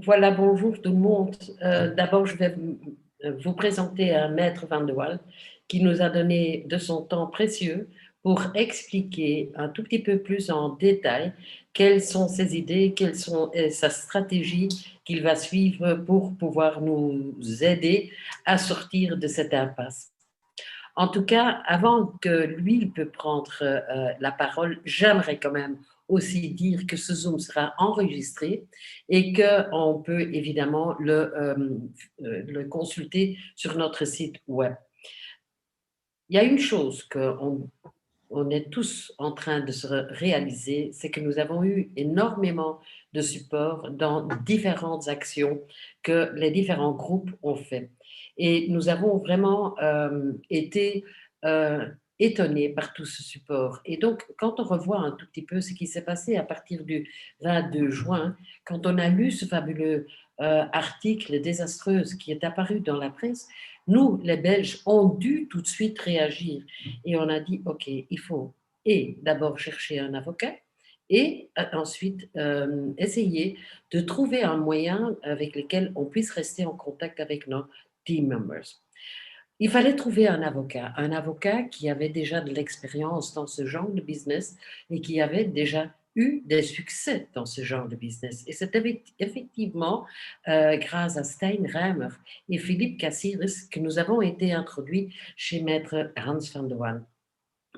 Voilà, bonjour tout le monde. D'abord, je vais vous présenter Maître Van de Waal qui nous a donné de son temps précieux pour expliquer un tout petit peu plus en détail quelles sont ses idées, quelles sont sa stratégie qu'il va suivre pour pouvoir nous aider à sortir de cette impasse. En tout cas, avant que lui peut prendre la parole, j'aimerais quand même aussi dire que ce Zoom sera enregistré et qu'on peut évidemment le consulter sur notre site web. Il y a une chose qu'on on est tous en train de se réaliser, c'est que nous avons eu énormément de support dans différentes actions que les différents groupes ont fait. Et nous avons vraiment été euh, étonnés par tout ce support. Et donc, quand on revoit un tout petit peu ce qui s'est passé à partir du 22 juin, quand on a lu ce fabuleux article désastreuse qui est apparu dans la presse, nous, les Belges, ont dû tout de suite réagir. Et on a dit, OK, il faut et d'abord chercher un avocat et ensuite essayer de trouver un moyen avec lequel on puisse rester en contact avec nos team members. Il fallait trouver un avocat qui avait déjà de l'expérience dans ce genre de business et qui avait déjà eu des succès dans ce genre de business. Et c'est effectivement grâce à Stein Reimer et Philippe Cassiris que nous avons été introduits chez Maître Hans van der Waal.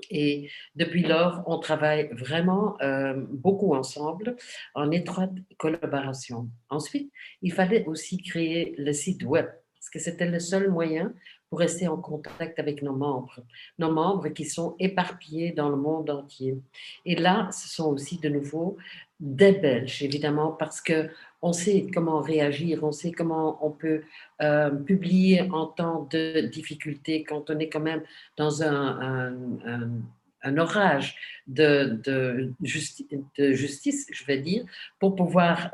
Et depuis lors, on travaille vraiment beaucoup ensemble, en étroite collaboration. Ensuite, il fallait aussi créer le site web, parce que c'était le seul moyen pour rester en contact avec nos membres qui sont éparpillés dans le monde entier. Et là, ce sont aussi de nouveau des Belges, évidemment, parce que on sait comment réagir, on sait comment on peut publier en temps de difficulté quand on est quand même dans un orage de justice, je vais dire, pour pouvoir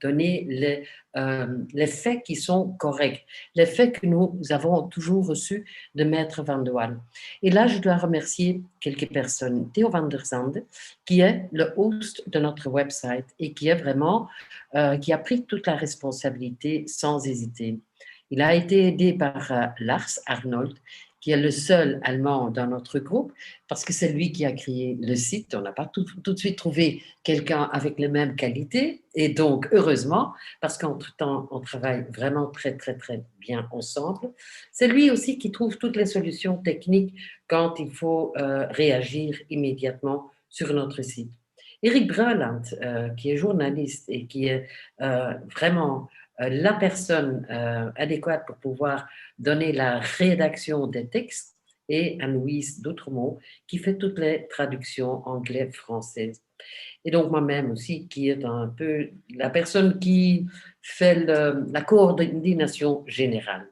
donner les faits qui sont corrects, les faits que nous avons toujours reçus de Maître Van de Waal. Et là, je dois remercier quelques personnes. Theo van der Zande, qui est le host de notre website et qui est vraiment, qui a pris toute la responsabilité sans hésiter. Il a été aidé par Lars Arnold, qui est le seul Allemand dans notre groupe, parce que c'est lui qui a créé le site. On n'a pas tout de suite trouvé quelqu'un avec les mêmes qualités, et donc heureusement, parce qu'entre-temps, on travaille vraiment très bien ensemble. C'est lui aussi qui trouve toutes les solutions techniques quand il faut réagir immédiatement sur notre site. Eric Breuland, qui est journaliste et qui est vraiment la personne adéquate pour pouvoir donner la rédaction des textes, et Anne-Louise D'Outremont qui fait toutes les traductions anglais-françaises. Et donc moi-même aussi, qui est un peu la personne qui fait la coordination générale.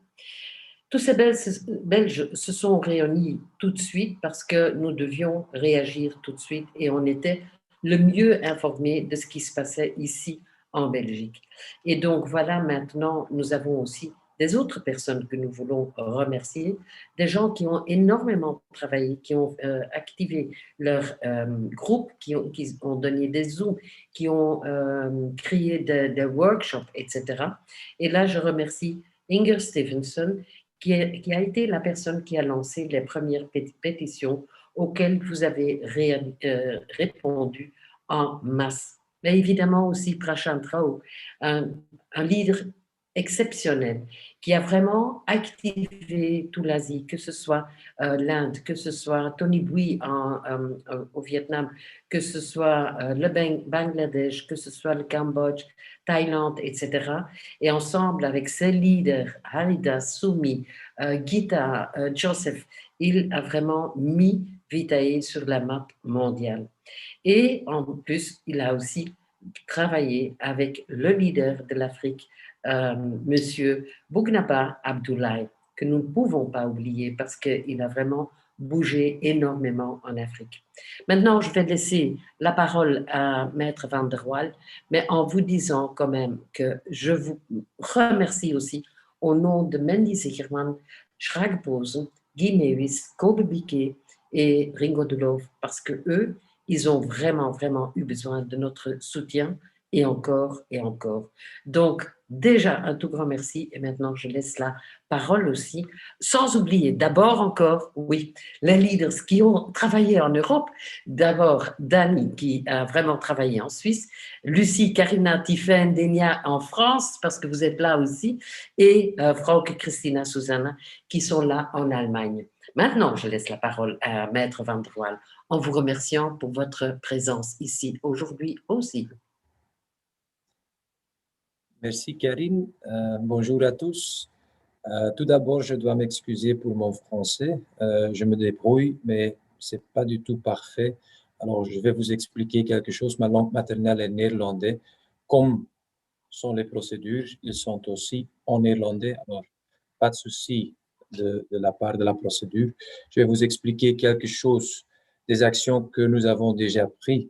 Tous ces Belges se sont réunis tout de suite parce que nous devions réagir tout de suite et on était le mieux informés de ce qui se passait ici en Belgique. Et donc voilà, maintenant, nous avons aussi des autres personnes que nous voulons remercier, des gens qui ont énormément travaillé, qui ont activé leur groupe, qui ont donné des Zooms, qui ont créé des workshops, etc. Et là, je remercie Inger Stevenson, qui a été la personne qui a lancé les premières pétitions auxquelles vous avez répondu en masse. Mais évidemment aussi Prashant Rao, un leader exceptionnel qui a vraiment activé tout l'Asie, que ce soit l'Inde, que ce soit Tony Bui au Vietnam, que ce soit le Bangladesh, que ce soit le Cambodge, Thaïlande, etc. Et ensemble, avec ses leaders, Harida, Sumi, Gita, Joseph, il a vraiment mis Vitae sur la map mondiale. Et en plus, il a aussi travaillé avec le leader de l'Afrique, Monsieur Bougnaba Abdoulaye, que nous ne pouvons pas oublier parce qu'il a vraiment bougé énormément en Afrique. Maintenant, je vais laisser la parole à Maître Van der Waal, mais en vous disant quand même que je vous remercie aussi au nom de Mandy Sicherman, Schragposen, Guy Meeuwis, Kobe Biquet et Ringo Deloof, parce que eux, ils ont vraiment eu besoin de notre soutien et encore et encore. Donc, déjà, un tout grand merci. Et maintenant, je laisse la parole aussi, sans oublier d'abord encore, oui, les leaders qui ont travaillé en Europe. D'abord, Dani, qui a vraiment travaillé en Suisse. Lucie, Karina, Tiffen, Denia en France, parce que vous êtes là aussi. Et Frauke, Christina, Susanna, qui sont là en Allemagne. Maintenant, je laisse la parole à Maître Van der Waal en vous remerciant pour votre présence ici aujourd'hui aussi. Merci Karine. Bonjour à tous. Tout d'abord, je dois m'excuser pour mon français. Je me débrouille, mais c'est pas du tout parfait. Alors, je vais vous expliquer quelque chose. Ma langue maternelle est néerlandais. Comme sont les procédures, ils sont aussi en néerlandais. Alors, pas de souci de la part de la procédure. Je vais vous expliquer quelque chose des actions que nous avons déjà prises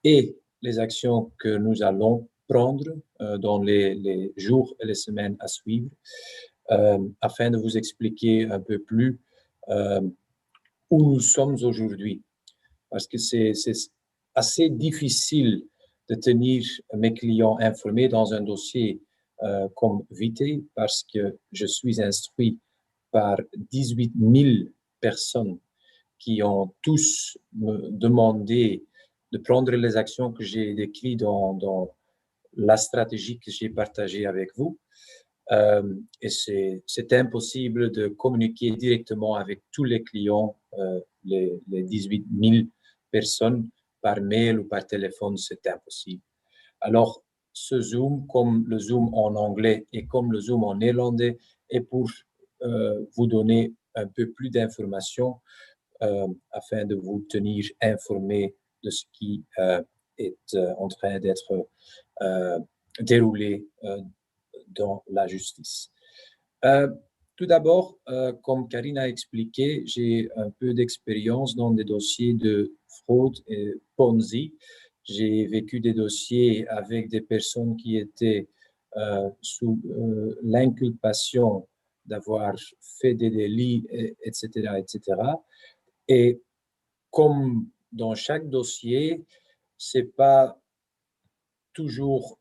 et les actions que nous allons prendre dans les jours et les semaines à suivre, afin de vous expliquer un peu plus où nous sommes aujourd'hui. Parce que c'est assez difficile de tenir mes clients informés dans un dossier comme Vité, parce que je suis instruit par 18 000 personnes qui ont tous me demandé de prendre les actions que j'ai décrites dans la stratégie que j'ai partagée avec vous. Et c'est impossible de communiquer directement avec tous les clients, les 18 000 personnes, par mail ou par téléphone, c'est impossible. Alors, ce Zoom, comme le Zoom en anglais et comme le Zoom en néerlandais, est pour vous donner un peu plus d'informations afin de vous tenir informé de ce qui est en train d'être déroulé dans la justice. Tout d'abord, comme Karine a expliqué, j'ai un peu d'expérience dans des dossiers de fraude et Ponzi. J'ai vécu des dossiers avec des personnes qui étaient sous l'inculpation d'avoir fait des délits, etc., etc. Et comme dans chaque dossier, c'est pas toujours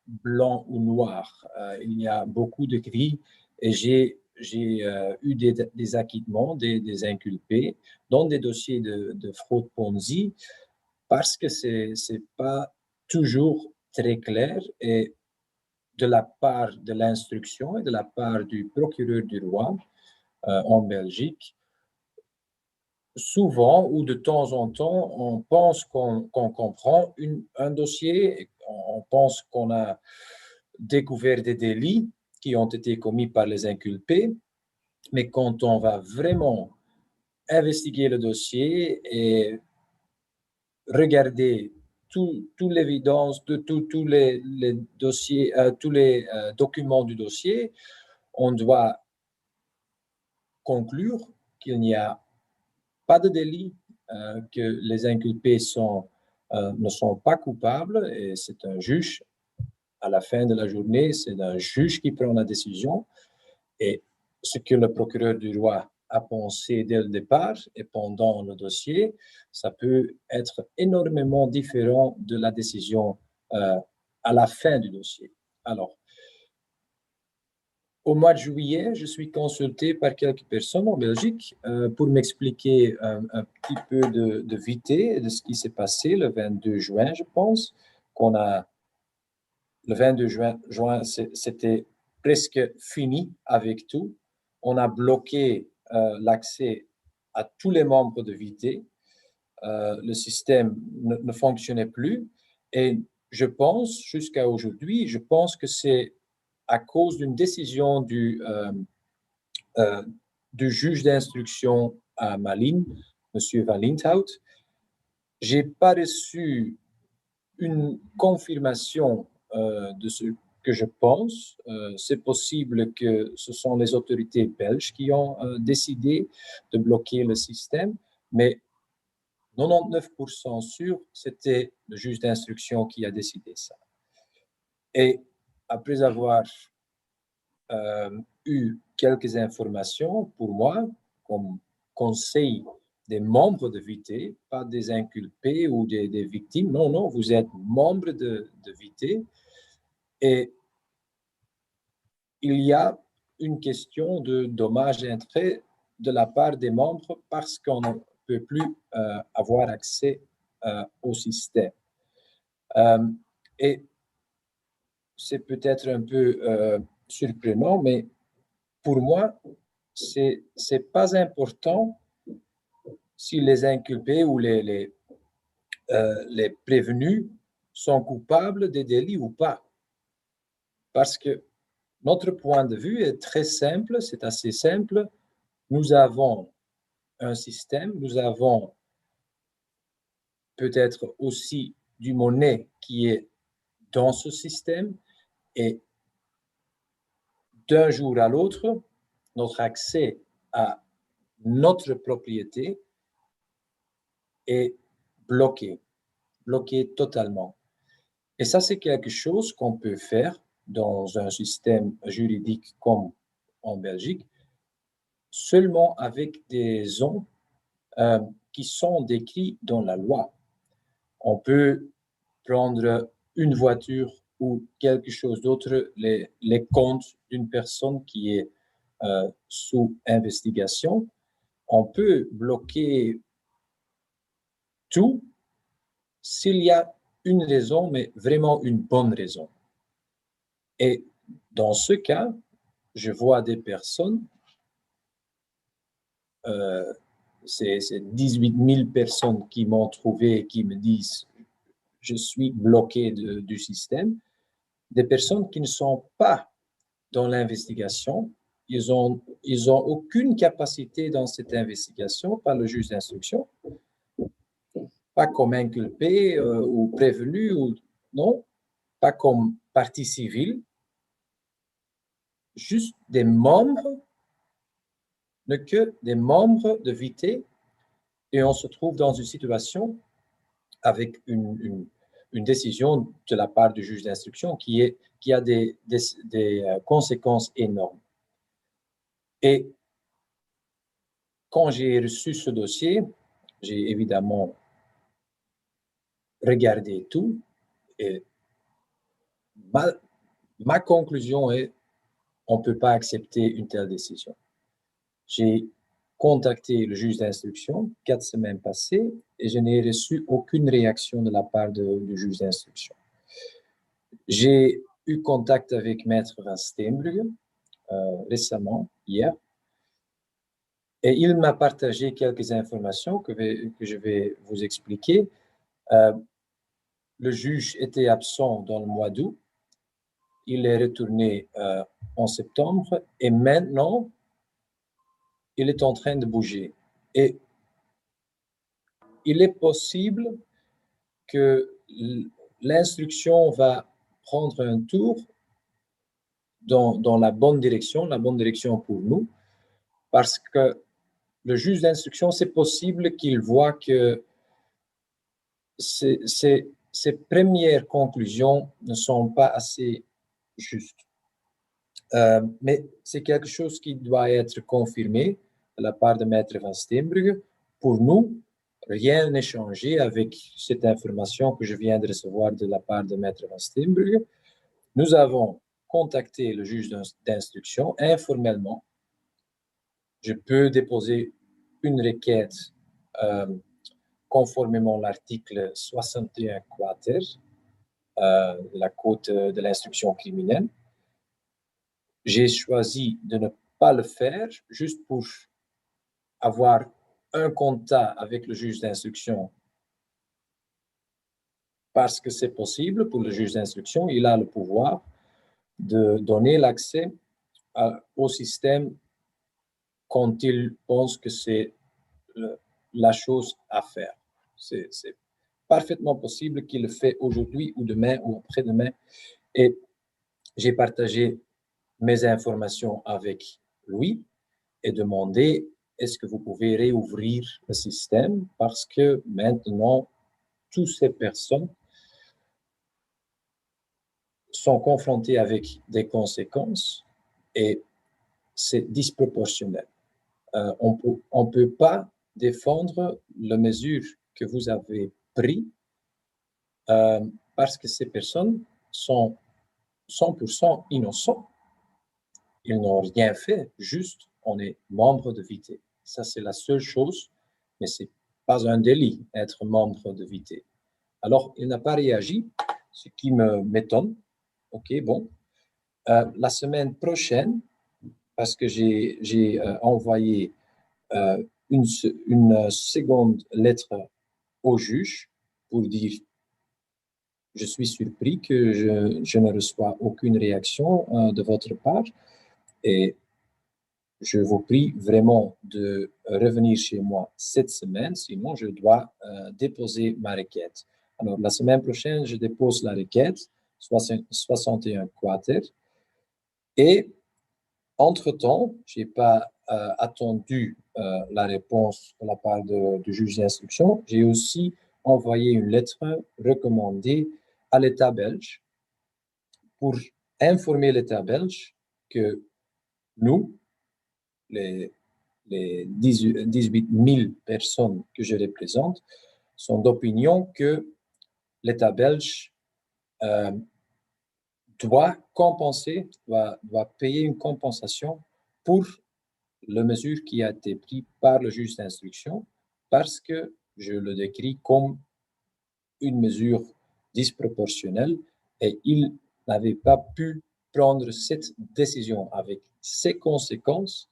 blanc ou noir. Il y a beaucoup de gris et j'ai eu des acquittements, des inculpés dans des dossiers de fraude Ponzi parce que c'est pas toujours très clair et de la part de l'instruction et de la part du procureur du roi en Belgique, souvent ou de temps en temps, on pense qu'on comprend un dossier, on pense qu'on a découvert des délits qui ont été commis par les inculpés, mais quand on va vraiment investiguer le dossier et regarder toute l'évidence de tous les dossiers, tous les documents du dossier, on doit conclure qu'il n'y a pas de délit, que les inculpés ne sont pas coupables et c'est un juge, à la fin de la journée, c'est un juge qui prend la décision et ce que le procureur du roi a pensé dès le départ et pendant le dossier, ça peut être énormément différent de la décision à la fin du dossier. Alors, au mois de juillet, je suis consulté par quelques personnes en Belgique pour m'expliquer un petit peu de vité de ce qui s'est passé le 22 juin, je pense. Le 22 juin, c'était presque fini avec tout. On a bloqué l'accès à tous les membres de vité. Le système ne fonctionnait plus. Et je pense, jusqu'à aujourd'hui, je pense que c'est à cause d'une décision du juge d'instruction à Malines, M. Van Linthout. Je n'ai pas reçu une confirmation de ce que je pense. C'est possible que ce sont les autorités belges qui ont décidé de bloquer le système, mais 99% sûr, c'était le juge d'instruction qui a décidé ça. Et après avoir eu quelques informations pour moi, comme conseil des membres de Vitae, pas des inculpés ou des victimes. Non, non, vous êtes membre de Vitae. Et il y a une question de dommages et intérêts de la part des membres parce qu'on ne peut plus avoir accès au système. Et c'est peut-être un peu surprenant, mais pour moi, c'est pas important si les inculpés ou les prévenus sont coupables des délits ou pas. Parce que notre point de vue est très simple, c'est assez simple. Nous avons un système, nous avons peut-être aussi du monnaie qui est dans ce système et d'un jour à l'autre, notre accès à notre propriété est bloqué, bloqué totalement. Et ça, c'est quelque chose qu'on peut faire dans un système juridique comme en Belgique, seulement avec des zones qui sont décrites dans la loi. On peut prendre une voiture ou quelque chose d'autre, les comptes d'une personne qui est sous investigation. On peut bloquer tout s'il y a une raison, mais vraiment une bonne raison. Et dans ce cas, je vois des personnes, c'est 18 000 personnes qui m'ont trouvé et qui me disent « je suis bloqué du système », des personnes qui ne sont pas dans l'investigation, ils ont aucune capacité dans cette investigation par le juge d'instruction, pas comme inculpé ou prévenu, ou non, pas comme partie civile, juste des membres, ne que des membres de Vitae, et on se trouve dans une situation avec une décision de la part du juge d'instruction qui a des conséquences énormes. Et quand j'ai reçu ce dossier, j'ai évidemment regardé tout et ma conclusion est on ne peut pas accepter une telle décision. J'ai contacté le juge d'instruction 4 semaines passées et je n'ai reçu aucune réaction de la part du juge d'instruction. J'ai eu contact avec Maître Van Steenbrugge récemment, hier, et il m'a partagé quelques informations que je vais vous expliquer. Le juge était absent dans le mois d'août. Il est retourné en septembre et maintenant, il est en train de bouger. Et il est possible que l'instruction va prendre un tour dans la bonne direction pour nous, parce que le juge d'instruction, c'est possible qu'il voit que ces premières conclusions ne sont pas assez justes. Mais c'est quelque chose qui doit être confirmé de la part de Maître Van Steenbrugge. Pour nous, rien n'est changé avec cette information que je viens de recevoir de la part de Maître Van Steenbrugge. Nous avons contacté le juge d'instruction informellement. Je peux déposer une requête conformément à l'article 61 quater, la Code de l'instruction criminelle. J'ai choisi de ne pas le faire juste pour avoir un contact avec le juge d'instruction parce que c'est possible pour le juge d'instruction. Il a le pouvoir de donner l'accès au système quand il pense que c'est la chose à faire. C'est parfaitement possible qu'il le fait aujourd'hui ou demain ou après-demain. Et j'ai partagé mes informations avec lui et demandé est-ce que vous pouvez réouvrir le système parce que maintenant, toutes ces personnes sont confrontées avec des conséquences et c'est disproportionnel. On peut pas défendre les mesures que vous avez prises parce que ces personnes sont 100% innocents. Ils n'ont rien fait, juste on est membre de Vité. Ça, c'est la seule chose, mais ce n'est pas un délit être membre de Vité. Alors, il n'a pas réagi, ce qui m'étonne. OK, bon. La semaine prochaine, parce que j'ai envoyé une seconde lettre au juge pour dire je suis surpris que je ne reçois aucune réaction de votre part et je vous prie vraiment de revenir chez moi cette semaine, sinon je dois déposer ma requête. Alors, la semaine prochaine, je dépose la requête 61 quater et entre-temps, je n'ai pas attendu la réponse de la part du juge d'instruction. J'ai aussi envoyé une lettre recommandée à l'État belge pour informer l'État belge que nous, les 18 000 personnes que je représente, sont d'opinion que l'État belge doit compenser, doit payer une compensation pour la mesure qui a été prise par le juge d'instruction parce que je le décris comme une mesure disproportionnelle et il n'avait pas pu prendre cette décision avec ses conséquences.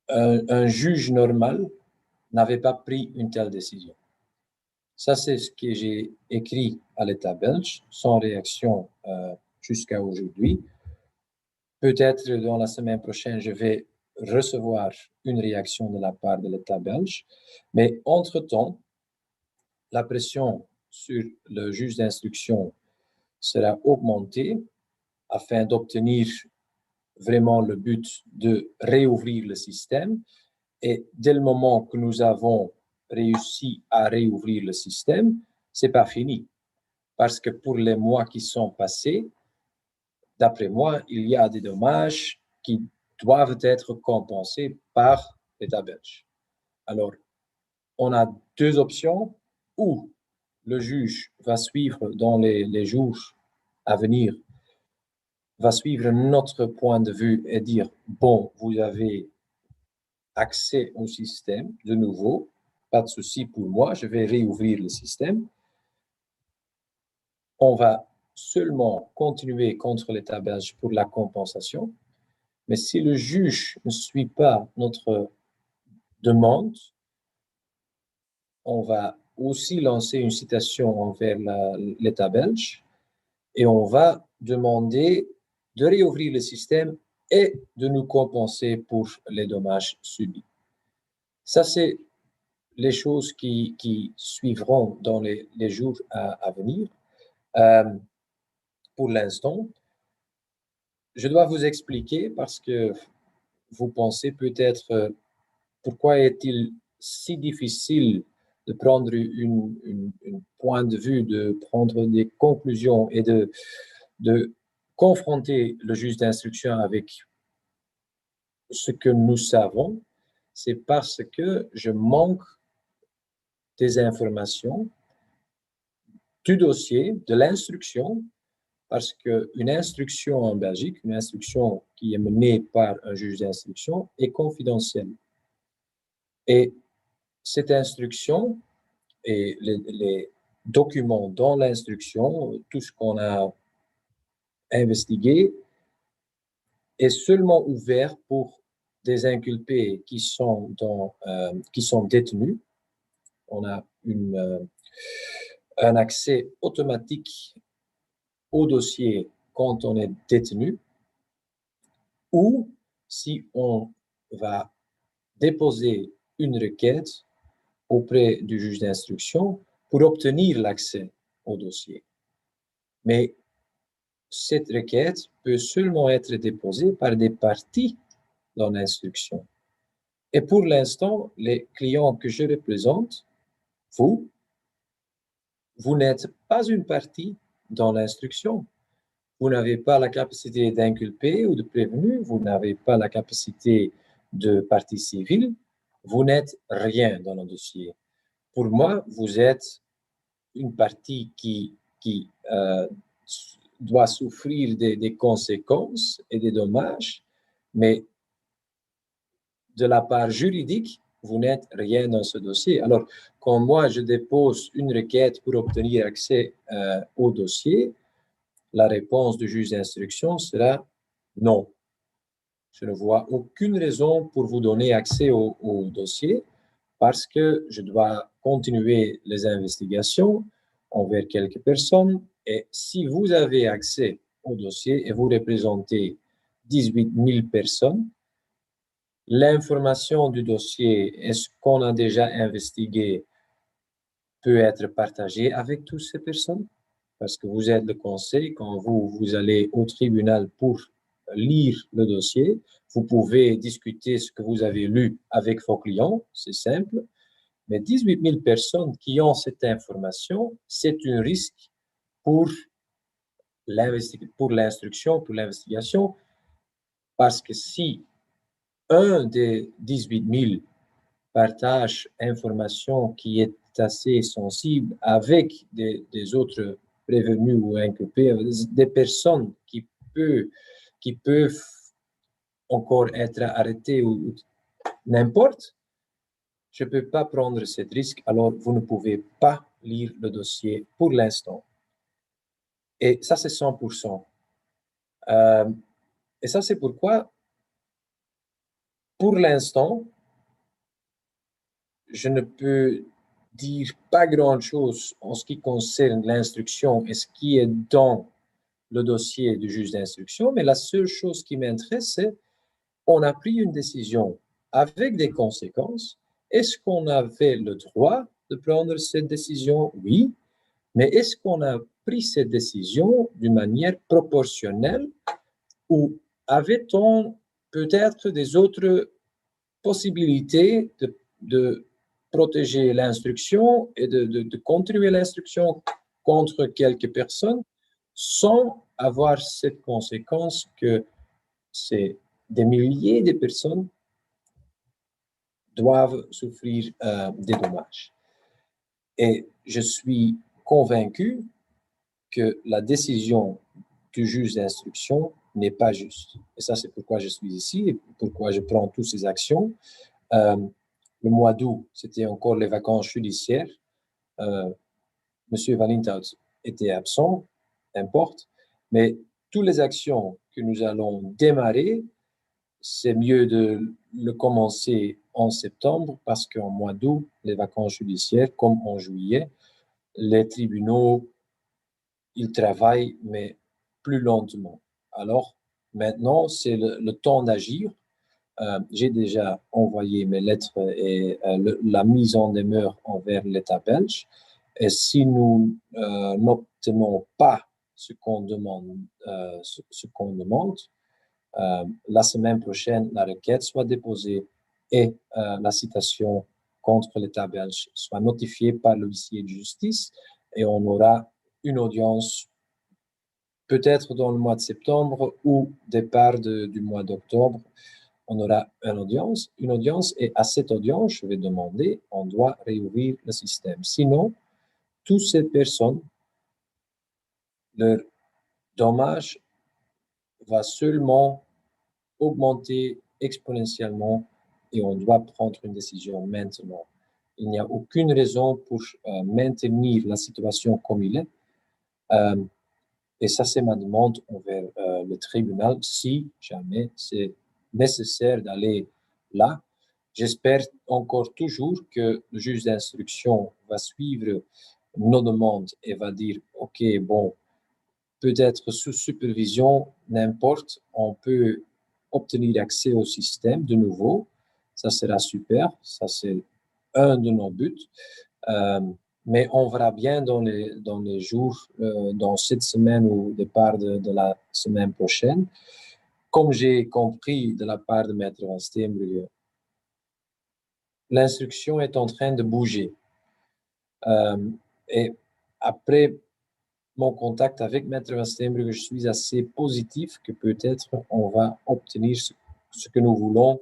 Un juge normal n'avait pas pris une telle décision. Ça, c'est ce que j'ai écrit à l'État belge, sans réaction jusqu'à aujourd'hui. Peut-être dans la semaine prochaine, je vais recevoir une réaction de la part de l'État belge. Mais entre-temps, la pression sur le juge d'instruction sera augmentée afin d'obtenir vraiment le but de réouvrir le système. Et dès le moment que nous avons réussi à réouvrir le système, ce n'est pas fini. Parce que pour les mois qui sont passés, d'après moi, il y a des dommages qui doivent être compensés par l'État belge. Alors, on a deux options, ou le juge va suivre dans les jours à venir, va suivre notre point de vue et dire, bon, vous avez accès au système de nouveau, pas de souci pour moi, je vais réouvrir le système. On va seulement continuer contre l'État belge pour la compensation. Mais si le juge ne suit pas notre demande, on va aussi lancer une citation envers l'État belge et on va demander de réouvrir le système et de nous compenser pour les dommages subis. Ça, c'est les choses qui suivront dans les jours à venir. Pour l'instant, je dois vous expliquer parce que vous pensez peut-être pourquoi est-il si difficile de prendre un point de vue, de prendre des conclusions et de confronter le juge d'instruction avec ce que nous savons, c'est parce que je manque des informations du dossier, de l'instruction, parce qu'une instruction en Belgique, une instruction qui est menée par un juge d'instruction, est confidentielle. Et cette instruction et les documents dans l'instruction, tout ce qu'on a investigué, est seulement ouvert pour des inculpés qui sont détenus. On a un accès automatique au dossier quand on est détenu, ou si on va déposer une requête auprès du juge d'instruction pour obtenir l'accès au dossier. Mais cette requête peut seulement être déposée par des parties dans l'instruction. Et pour l'instant, les clients que je représente, vous n'êtes pas une partie dans l'instruction. Vous n'avez pas la capacité d'inculper ou de prévenir, vous n'avez pas la capacité de partie civile, Vous n'êtes rien dans le dossier. Pour moi, vous êtes une partie qui doit souffrir des conséquences et des dommages, mais de la part juridique, vous n'êtes rien dans ce dossier. Alors, quand moi, je dépose une requête pour obtenir accès au dossier, la réponse du juge d'instruction sera non. Je ne vois aucune raison pour vous donner accès au dossier parce que je dois continuer les investigations envers quelques personnes. Et si vous avez accès au dossier et vous représentez 18 000 personnes, l'information du dossier et ce qu'on a déjà investigué peut être partagée avec toutes ces personnes parce que vous êtes le conseil. Quand vous allez au tribunal pour lire le dossier, vous pouvez discuter ce que vous avez lu avec vos clients, c'est simple. Mais 18 000 personnes qui ont cette information, c'est un risque pour l'instruction, pour l'investigation, parce que si un des 18 000 partage information qui est assez sensible avec des autres prévenus ou inculpés, des personnes qui peuvent encore être arrêtées ou n'importe, je ne peux pas prendre ce risque, alors vous ne pouvez pas lire le dossier pour l'instant. Et ça, c'est 100%. Et ça, c'est pourquoi, pour l'instant, je ne peux dire pas grand-chose en ce qui concerne l'instruction et ce qui est dans le dossier du juge d'instruction, mais la seule chose qui m'intéresse, c'est on a pris une décision avec des conséquences. Est-ce qu'on avait le droit de prendre cette décision? Oui. Mais est-ce qu'on a pris cette décision d'une manière proportionnelle ou avait-on peut-être des autres possibilités de protéger l'instruction et de continuer l'instruction contre quelques personnes sans avoir cette conséquence que c'est des milliers de personnes doivent souffrir des dommages. Et je suis convaincu que la décision du juge d'instruction n'est pas juste. Et ça, c'est pourquoi je suis ici et pourquoi je prends toutes ces actions. Le mois d'août, c'était encore les vacances judiciaires. Monsieur Valintaut était absent, n'importe, mais toutes les actions que nous allons démarrer, c'est mieux de le commencer en septembre parce qu'en mois d'août, les vacances judiciaires, comme en juillet, les tribunaux, ils travaillent, mais plus lentement. Alors, maintenant, c'est le temps d'agir. J'ai déjà envoyé mes lettres et la mise en demeure envers l'État belge. Et si nous n'obtenons pas ce qu'on demande, la semaine prochaine, la requête soit déposée et la citation contre l'État belge soit notifiée par l'huissier de justice et on aura une audience peut-être dans le mois de septembre ou départ du mois d'octobre. On aura une audience et à cette audience, je vais demander, on doit réouvrir le système. Sinon, toutes ces personnes, leur dommage va seulement augmenter exponentiellement et on doit prendre une décision maintenant. Il n'y a aucune raison pour maintenir la situation comme il est. Et ça, c'est ma demande envers le tribunal si jamais c'est nécessaire d'aller là. J'espère encore toujours que le juge d'instruction va suivre nos demandes et va dire, OK, bon, peut-être sous supervision, n'importe, on peut obtenir accès au système de nouveau. Ça sera super. Ça, c'est un de nos buts. Mais on verra bien dans les jours, dans cette semaine ou au départ de la semaine prochaine. Comme j'ai compris de la part de Maître Van Steenbrugge, l'instruction est en train de bouger. Et après mon contact avec Maître Van Steenbrugge, je suis assez positif que peut-être on va obtenir ce que nous voulons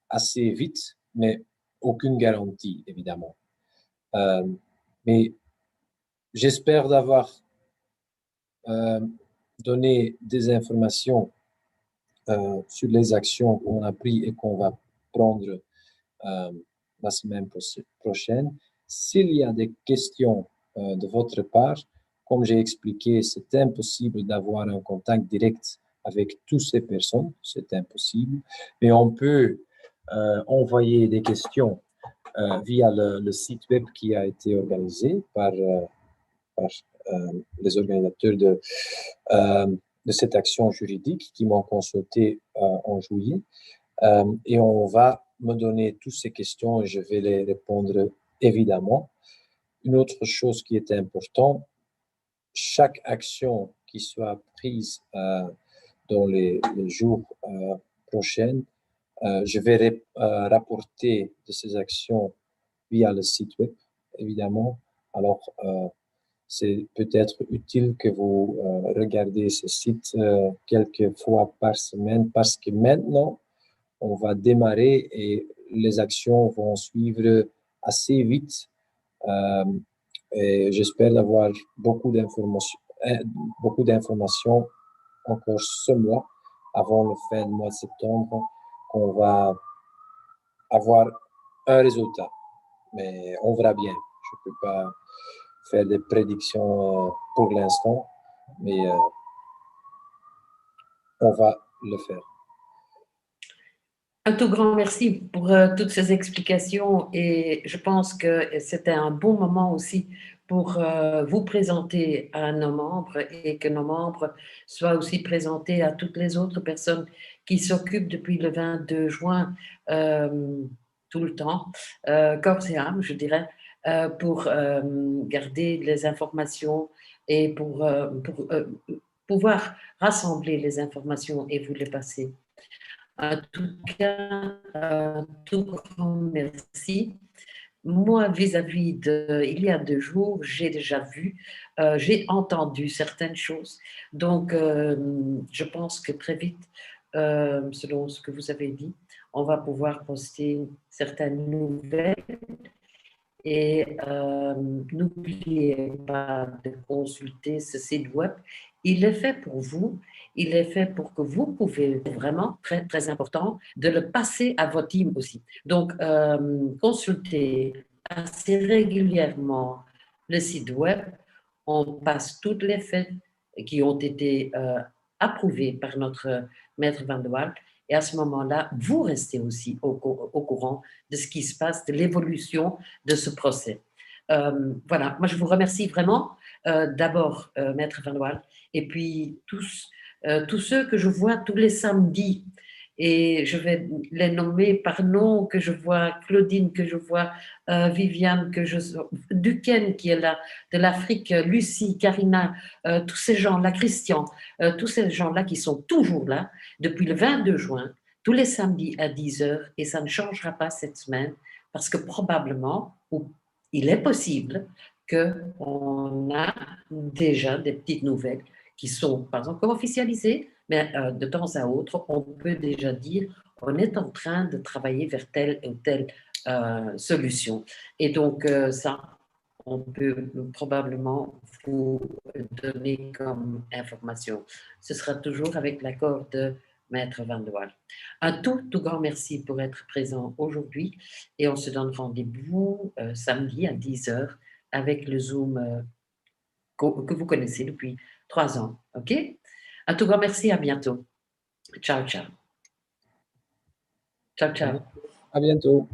assez vite. Mais aucune garantie, évidemment. Mais j'espère d'avoir donné des informations sur les actions qu'on a prises et qu'on va prendre la semaine prochaine. S'il y a des questions de votre part, comme j'ai expliqué, c'est impossible d'avoir un contact direct avec toutes ces personnes, c'est impossible, mais on peut envoyer des questions via le site web qui a été organisé par les organisateurs de cette action juridique qui m'ont consulté en juillet. Et on va me donner toutes ces questions et je vais les répondre évidemment. Une autre chose qui est importante, chaque action qui soit prise dans les jours prochains, je vais rapporter de ces actions via le site web, évidemment. Alors, c'est peut-être utile que vous regardez ce site quelques fois par semaine parce que maintenant, on va démarrer et les actions vont suivre assez vite. Et j'espère avoir beaucoup d'informations encore ce mois, avant le fin du mois de septembre, qu'on va avoir un résultat. Mais on verra bien. Je ne peux pas faire des prédictions pour l'instant, mais on va le faire. Un tout grand merci pour toutes ces explications et je pense que c'était un bon moment aussi pour vous présenter à nos membres et que nos membres soient aussi présentés à toutes les autres personnes qui s'occupent depuis le 22 juin tout le temps, corps et âme, je dirais, pour garder les informations et pour pouvoir rassembler les informations et vous les passer. En tout cas, un tout grand merci. Moi, vis-à-vis de, il y a 2 jours, j'ai déjà vu, j'ai entendu certaines choses. Donc, je pense que très vite, selon ce que vous avez dit, on va pouvoir poster certaines nouvelles. Et n'oubliez pas de consulter ce site web. Il est fait pour vous. Il est fait pour que vous pouvez vraiment, très, très important, de le passer à votre team aussi. Donc, consultez assez régulièrement le site web. On passe toutes les fêtes qui ont été approuvées par notre maître Van de Waal. Et à ce moment-là, vous restez aussi au courant de ce qui se passe, de l'évolution de ce procès. Voilà, moi je vous remercie vraiment, d'abord, Maître Van de Waal, et puis tous ceux que je vois tous les samedis, et je vais les nommer par nom, que je vois Claudine, que je vois Viviane, Duquesne qui est là, de l'Afrique, Lucie, Karina, tous ces gens-là, Christian, tous ces gens-là qui sont toujours là depuis le 22 juin, tous les samedis à 10h, et ça ne changera pas cette semaine, parce que probablement, ou il est possible qu'on a déjà des petites nouvelles qui sont, par exemple, comme officialisées, mais de temps à autre, on peut déjà dire on est en train de travailler vers telle ou telle solution. Et donc, ça, on peut probablement vous donner comme information. Ce sera toujours avec l'accord de Maître Van de Waal. Un tout grand merci pour être présent aujourd'hui et on se donne rendez-vous samedi à 10h avec le Zoom que vous connaissez depuis 3 ans. OK? Un tout grand merci, à bientôt. Ciao, ciao. Ciao, ciao. À bientôt.